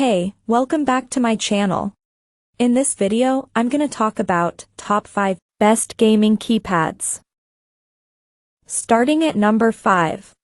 Hey, welcome back to my channel. In this video, I'm gonna talk about top 5 best gaming keypads. Starting at number 5.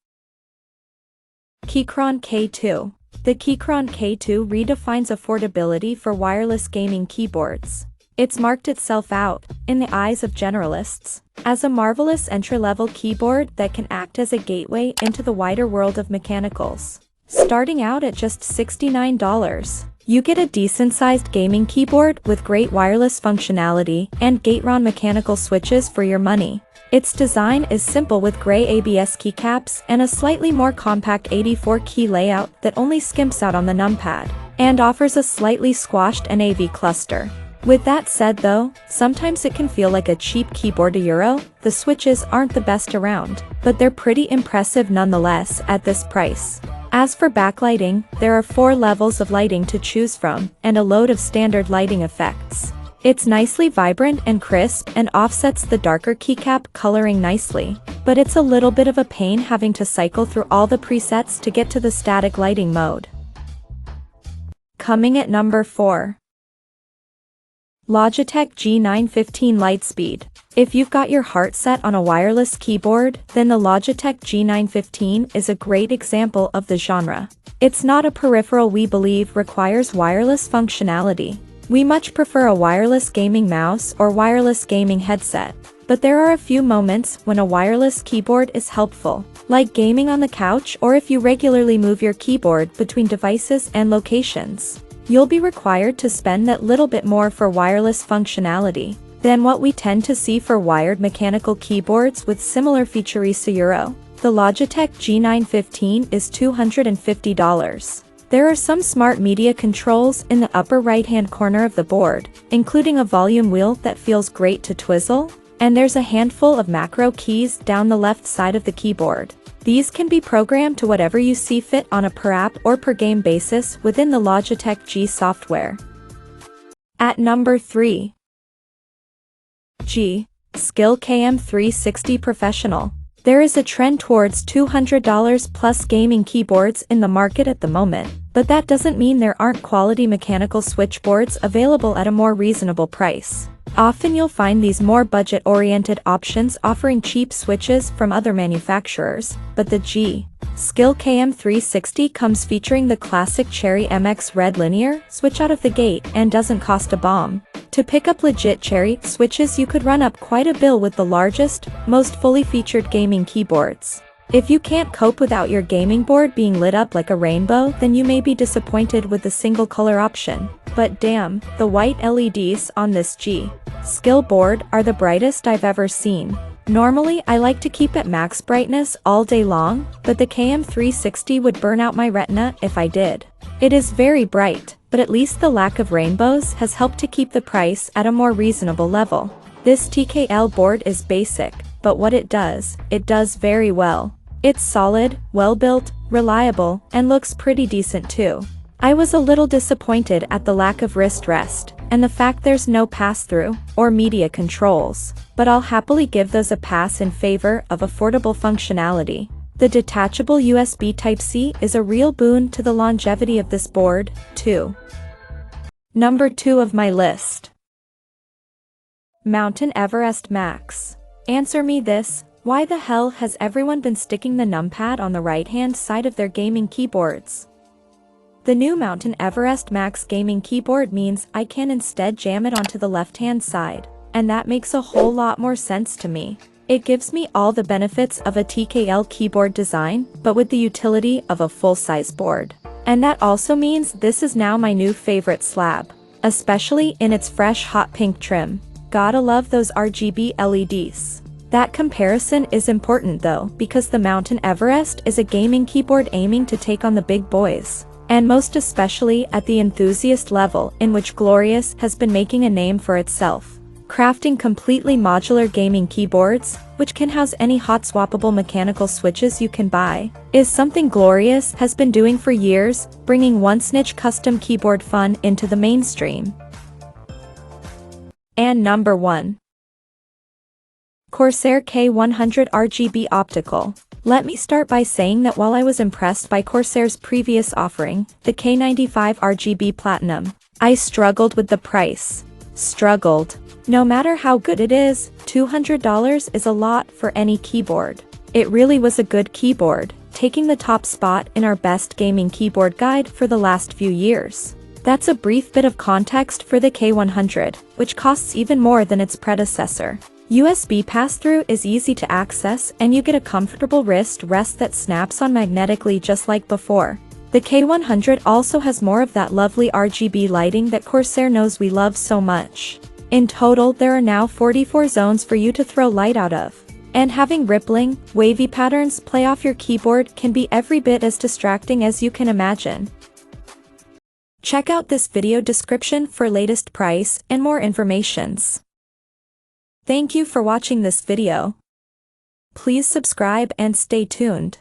Keychron K2. The Keychron K2 redefines affordability for wireless gaming keyboards. It's marked itself out, in the eyes of generalists, as a marvelous entry-level keyboard that can act as a gateway into the wider world of mechanicals. Starting out at just $69, you get a decent-sized gaming keyboard with great wireless functionality and Keychron mechanical switches for your money. Its design is simple with gray ABS keycaps and a slightly more compact 84-key layout that only skimps out on the numpad, and offers a slightly squashed NAV cluster. With that said though, sometimes it can feel like a cheap keyboard €1. The switches aren't the best around, but they're pretty impressive nonetheless at this price. As for backlighting, there are 4 levels of lighting to choose from, and a load of standard lighting effects. It's nicely vibrant and crisp and offsets the darker keycap coloring nicely, but it's a little bit of a pain having to cycle through all the presets to get to the static lighting mode. Coming at number 4. Logitech G915 Lightspeed. If you've got your heart set on a wireless keyboard, then the Logitech G915 is a great example of the genre. It's not a peripheral we believe requires wireless functionality. We much prefer a wireless gaming mouse or wireless gaming headset. But there are a few moments when a wireless keyboard is helpful, like gaming on the couch or if you regularly move your keyboard between devices and locations. You'll be required to spend that little bit more for wireless functionality than what we tend to see for wired mechanical keyboards with similar features €1. The Logitech G915 is $250. There are some smart media controls in the upper right-hand corner of the board, including a volume wheel that feels great to twizzle, and there's a handful of macro keys down the left side of the keyboard. These can be programmed to whatever you see fit on a per app or per game basis within the Logitech G software. At number 3. Skill KM360 Professional. There is a trend towards $200 plus gaming keyboards in the market at the moment, but that doesn't mean there aren't quality mechanical switchboards available at a more reasonable price. Often you'll find these more budget-oriented options offering cheap switches from other manufacturers, but the Skill KM360 comes featuring the classic Cherry MX Red Linear switch out of the gate and doesn't cost a bomb. To pick up legit Cherry switches you could run up quite a bill with the largest, most fully featured gaming keyboards. If you can't cope without your gaming board being lit up like a rainbow, then you may be disappointed with the single color option. But damn, the white LEDs on this Skill board are the brightest I've ever seen. Normally I like to keep at max brightness all day long, but the KM360 would burn out my retina if I did. It is very bright, but at least the lack of rainbows has helped to keep the price at a more reasonable level. This TKL board is basic, but what it does very well. It's solid, well-built, reliable, and looks pretty decent too. I was a little disappointed at the lack of wrist rest, and the fact there's no pass-through, or media controls, but I'll happily give those a pass in favor of affordable functionality. The detachable USB Type-C is a real boon to the longevity of this board, too. Number 2 of my list. Mountain Everest Max. Answer me this, why the hell has everyone been sticking the numpad on the right-hand side of their gaming keyboards? The new Mountain Everest Max gaming keyboard means I can instead jam it onto the left-hand side, and that makes a whole lot more sense to me. It gives me all the benefits of a TKL keyboard design, but with the utility of a full-size board. And that also means this is now my new favorite slab, especially in its fresh hot pink trim. Gotta love those RGB LEDs. That comparison is important though, because the Mountain Everest is a gaming keyboard aiming to take on the big boys. And most especially at the enthusiast level in which Glorious has been making a name for itself. Crafting completely modular gaming keyboards, which can house any hot swappable mechanical switches you can buy, is something Glorious has been doing for years, bringing one-snitch custom keyboard fun into the mainstream. And number 1. Corsair K100 RGB Optical. Let me start by saying that while I was impressed by Corsair's previous offering, the K95 RGB Platinum, I struggled with the price. Struggled. No matter how good it is, $200 is a lot for any keyboard. It really was a good keyboard, taking the top spot in our best gaming keyboard guide for the last few years. That's a brief bit of context for the K100, which costs even more than its predecessor. USB pass-through is easy to access and you get a comfortable wrist rest that snaps on magnetically just like before. The K100 also has more of that lovely RGB lighting that Corsair knows we love so much. In total, there are now 44 zones for you to throw light out of. And having rippling, wavy patterns play off your keyboard can be every bit as distracting as you can imagine. Check out this video description for latest price and more informations. Thank you for watching this video. Please subscribe and stay tuned.